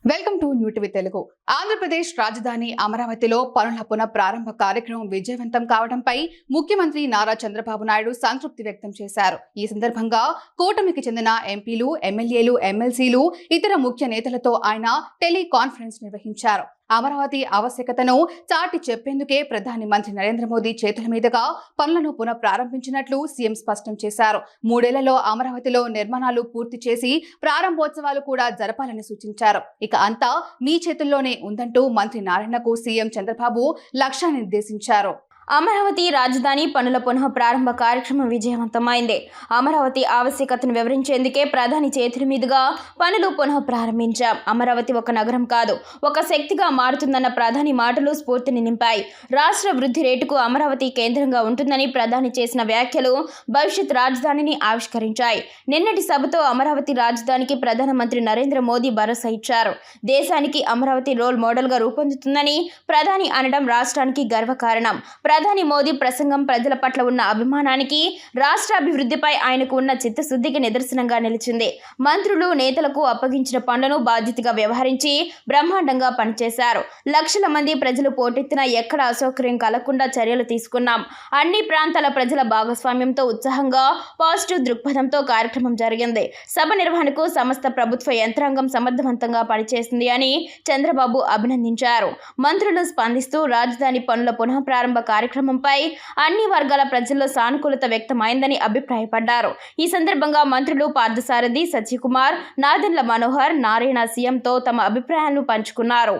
Welcome to new TV Telugu. Andhra Pradesh రాజధాని అమరావతిలో పనుల పునఃప్రారంభ కార్యక్రమం విజయవంతం కావడంపై ముఖ్యమంత్రి నారా చంద్రబాబు నాయుడు సంతృప్తి వ్యక్తం చేశారు. ఈ సందర్భంగా కూటమికి చెందిన ఎంపీలు, ఎమ్మెల్యేలు, ఎమ్మెల్సీలు, ఇతర ముఖ్య నేతలతో ఆయన టెలికాన్ఫరెన్స్ నిర్వహించారు. అమరావతి ఆవశ్యకతను చాటి చెప్పేందుకే ప్రధాని మంత్రి నరేంద్ర మోదీ చేతుల మీదుగా పనులను పునఃప్రారంభించినట్లు సీఎం స్పష్టం చేశారు. 3 ఏళ్లలో అమరావతిలో నిర్మాణాలు పూర్తి చేసి ప్రారంభోత్సవాలు కూడా జరపాలని సూచించారు. ఇక అంతా మీ చేతుల్లోనే ఉందంటూ మంత్రి నారాయణకు సీఎం చంద్రబాబు లక్ష్యాన్ని నిర్దేశించారు. అమరావతి రాజధాని పనుల పునః ప్రారంభ కార్యక్రమం విజయవంతమైంది. అమరావతి ఆవశ్యకతను వివరించేందుకే ప్రధాని చేతుల మీదుగా పనులు పునః ప్రారంభించాం. అమరావతి ఒక నగరం కాదు, ఒక శక్తిగా మారుతుందన్న ప్రధాని మాటలు స్ఫూర్తిని నింపాయి. రాష్ట్ర వృద్ధి రేటుకు అమరావతి కేంద్రంగా ఉంటుందని ప్రధాని చేసిన వ్యాఖ్యలు భవిష్యత్ రాజధానిని ఆవిష్కరించాయి. నిన్నటి సభతో అమరావతి రాజధానికి ప్రధానమంత్రి నరేంద్ర మోదీ భరోసా ఇచ్చారు. దేశానికి అమరావతి రోల్ మోడల్గా రూపొందుతుందని ప్రధాని అనడం రాష్ట్రానికి గర్వకారణం. ప్రధాని మోదీ ప్రసంగం ప్రజల పట్ల ఉన్న అభిమానానికి, రాష్ట్ర అభివృద్ధిపై ఆయనకు ఉన్న చిత్తశుద్ధికి నిదర్శనంగా నిలిచింది. మంత్రులు, నేతలకు అప్పగించిన పనులను బాధ్యతగా వ్యవహరించి బ్రహ్మాండంగా పనిచేశారు. లక్షల మంది ప్రజలు పోటెత్తిన ఎక్కడ అసౌకర్యం కలగకుండా చర్యలు తీసుకున్నాం. అన్ని ప్రాంతాల ప్రజల భాగస్వామ్యంతో ఉత్సాహంగా, పాజిటివ్ దృక్పథంతో కార్యక్రమం జరిగింది. సభ నిర్వహణకు సమస్త ప్రభుత్వ యంత్రాంగం సమర్థవంతంగా పనిచేసింది అని చంద్రబాబు అభినందించారు. మంత్రులు స్పందిస్తూ రాజధాని పనుల పునః ప్రారంభ కార్యక్రమంపై అన్ని వర్గాల ప్రజల్లో సానుకూలత వ్యక్తమైందని అభిప్రాయపడ్డారు. ఈ సందర్భంగా మంత్రులు పార్థసారథి, సత్యకుమార్, నాదెండ్ల మనోహర్, నారాయణ సీఎంతో తమ అభిప్రాయాలను పంచుకున్నారు.